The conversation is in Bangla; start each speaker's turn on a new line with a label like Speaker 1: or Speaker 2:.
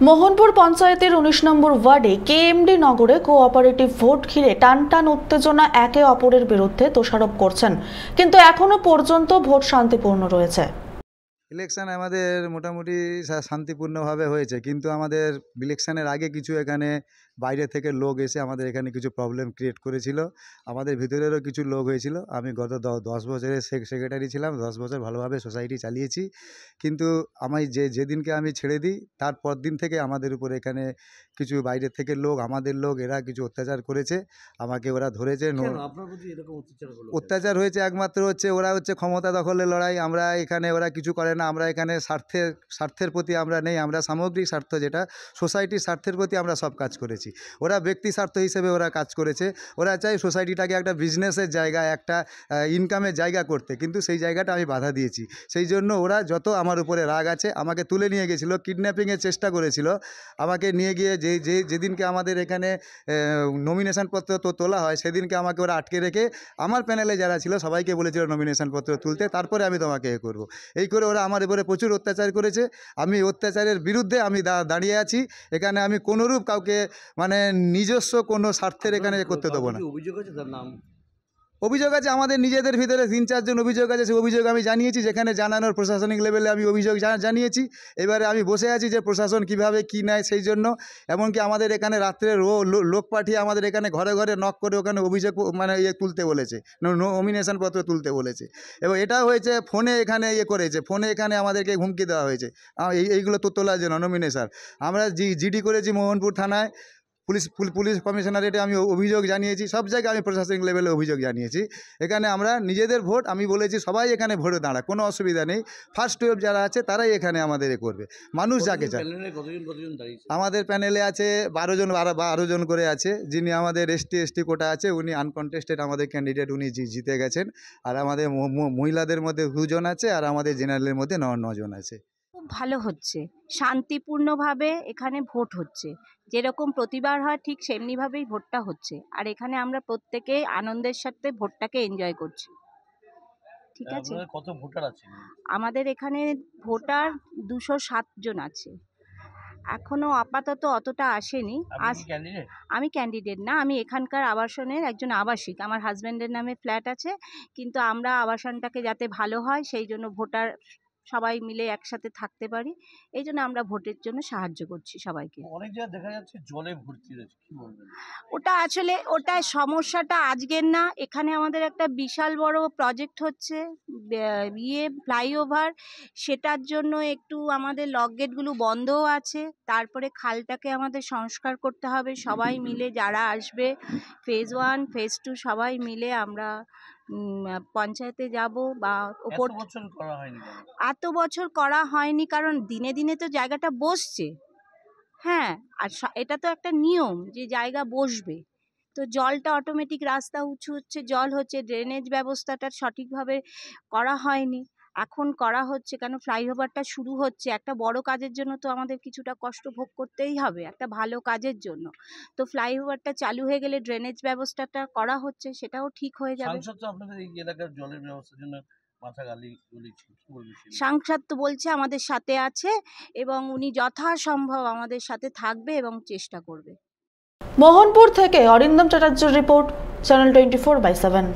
Speaker 1: মোহনপুর পঞ্চায়েতের ১৯ নম্বর ওয়ার্ডে কেএমডি নগরে কোঅপারেটিভ ভোট ঘিরে টানটান উত্তেজনা একে অপরের বিরুদ্ধে দোষারোপ করছেন, কিন্তু এখনো পর্যন্ত ভোট শান্তিপূর্ণ রয়েছে।
Speaker 2: ইলেকশন আমাদের মোটামুটি শান্তিপূর্ণভাবে হয়েছে, কিন্তু আমাদের ইলেকশনের আগে কিছু এখানে বাইরে থেকে লোক এসে আমাদের এখানে কিছু প্রবলেম ক্রিয়েট করেছিল। আমাদের ভিতরেরও কিছু লোক হয়েছিল। আমি গত 10 বছরের সেক্রেটারি ছিলাম, 10 বছর ভালোভাবে সোসাইটি চালিয়েছি, কিন্তু যেদিনকে আমি ছেড়ে দিই তার পর দিন থেকে আমাদের উপর এখানে কিছু বাইরে থেকে লোক, আমাদের লোক, এরা কিছু অত্যাচার করেছে। আমাকে ওরা ধরেছে। অত্যাচার হয়েছে একমাত্র ওরা হচ্ছে ক্ষমতা দখলের লড়াই। আমরা এখানে, ওরা কিছু করে না। আমরা এখানে স্বার্থের প্রতি আমরা নেই। আমরা সামগ্রিক স্বার্থ, যেটা সোসাইটির স্বার্থের প্রতি আমরা সব কাজ করেছি। ওরা ব্যক্তি স্বার্থ হিসেবে ওরা কাজ করেছে। ওরা চায় সোসাইটিটাকে একটা বিজনেসের জায়গা, একটা ইনকামের জায়গা করতে, কিন্তু সেই জায়গাটা আমি বাধা দিয়েছি। সেই জন্য ওরা যত আমার উপরে রাগ আছে, আমাকে তুলে নিয়ে গেছিলো, কিডন্যাপিংয়ের চেষ্টা করেছিল। আমাকে নিয়ে গিয়ে যেদিনকে আমাদের এখানে নমিনেশন পত্র তোলা হয়, সেদিনকে আমাকে ওরা আটকে রেখে আমার প্যানেলে যারা ছিল সবাইকে বলেছিল নমিনেশন পত্র তুলতে, তারপরে আমি তোমাকে করব। এই করে ওরা আমার উপরে প্রচুর অত্যাচার করেছে। আমি অত্যাচারের বিরুদ্ধে আমি দাঁড়িয়ে আছি। এখানে আমি কোনোরূপ কাউকে নিজস্ব কোনো স্বার্থের এখানে করতে দেবো না। অভিযোগ আছে আমাদের নিজেদের ভিতরে 3-4 জন অভিযোগ আছে। সেই অভিযোগ আমি জানিয়েছি, যেখানে জানানোর প্রশাসনিক লেভেলে আমি অভিযোগ জানিয়েছি। এবারে আমি বসে আছি যে প্রশাসন কিভাবে কি নেয় সেই জন্য। এমনকি আমাদের এখানে রাত্রে লোক পাঠিয়ে আমাদের এখানে ঘরে ঘরে নক করে ওখানে অভিযোগ তুলতে বলেছে, নমিনেশন পত্র তুলতে বলেছে। এবং এটাও হয়েছে ফোনে, এখানে করেছে, ফোনে এখানে আমাদেরকে হুমকি দেওয়া হয়েছে এইগুলো তো তোলার জন্য নমিনেশন। আমরা জিডি করেছি মোহনপুর থানায়, পুলিশ কমিশনারেটে আমি অভিযোগ জানিয়েছি, সব জায়গায় আমি প্রশাসনিক লেভেলে অভিযোগ জানিয়েছি। এখানে আমরা নিজেদের ভোট, আমি বলেছি সবাই এখানে ভোটে দাঁড়া, কোনো অসুবিধা নেই। ফার্স্ট ওয়েভ যারা আছে তারাই এখানে আমাদের করবে, মানুষ যাকে চায়। আমাদের প্যানেলে আছে 12 জন করে আছে। যিনি আমাদের এসটি কোটা আছে, উনি আনকন্টেস্টেড আমাদের ক্যান্ডিডেট, উনি জিতে গেছেন। আর আমাদের মহিলাদের মধ্যে 2 জন আছে, আর আমাদের জেনারেলের মধ্যে 9 জন আছে।
Speaker 3: খুব ভালো হচ্ছে, শান্তিপূর্ণভাবে এখানে ভোট হচ্ছে। যেরকম প্রতিবার হয় ঠিক সেমনিভাবেই ভোটটা হচ্ছে। আর এখানে আমরা প্রত্যেকেই আনন্দের সাথে ভোটটাকে এনজয় করছি। ঠিক আছে।
Speaker 4: কত ভোটার আছে?
Speaker 3: আমাদের এখানে ভোটার 207 জন আছে। এখনো আপাতত অতটা আসেনি। আমি ক্যান্ডিডেট না, আমি এখানকার আবাসনের একজন আবাসিক। আমার হাজব্যান্ডের নামে ফ্ল্যাট আছে, কিন্তু আমরা আবাসনটাকে যাতে ভালো হয় সেই জন্য ভোটার সবাই মিলে একসাথে থাকতে পারি, এই জন্য আমরা ভোটের জন্য সাহায্য করছি সবাইকে।
Speaker 4: অনেক জায়গায় দেখা যাচ্ছে জলে ভর্তি রয়েছে, কি বলবেন?
Speaker 3: ওটা সমস্যাটা আজকের না। এখানে আমাদের একটা বিশাল বড় প্রজেক্ট হচ্ছে, ফ্লাইওভার। সেটার জন্য একটু আমাদের লক গেটগুলো বন্ধও আছে। তারপরে খালটাকে আমাদের সংস্কার করতে হবে। সবাই মিলে যারা আসবে, ফেজ 1 ফেজ 2 সবাই মিলে আমরা পঞ্চায়েতে যাব। বা এত বছর করা হয়নি কারণ দিনে দিনে তো জায়গাটা বসছে। হ্যাঁ, আর এটা তো একটা নিয়ম যে জায়গা বসবে, তো জলটা অটোমেটিক, রাস্তা উঁচু হচ্ছে, জল হচ্ছে, ড্রেনেজ ব্যবস্থাটা সঠিকভাবে করা হয়নি। এখন করা হচ্ছে, কেন ফ্লাইওভারটা শুরু হচ্ছে। একটা বড় কাজের জন্য তো আমাদের কিছুটা কষ্ট ভোগ করতেই হবে, একটা ভালো কাজের জন্য। তো ফ্লাইওভারটা চালু হয়ে গেলে ড্রেনেজ ব্যবস্থাটা করা হচ্ছে, সেটাও ঠিক হয়ে যাবে। সাংসদ তো বলছে আমাদের সাথে আছে এবং উনি যথাসম্ভব আমাদের সাথে থাকবে এবং চেষ্টা করবে।
Speaker 1: মোহনপুর থেকে অরিন্দম চ্যাটার্জির রিপোর্ট, চ্যানেল 24/7।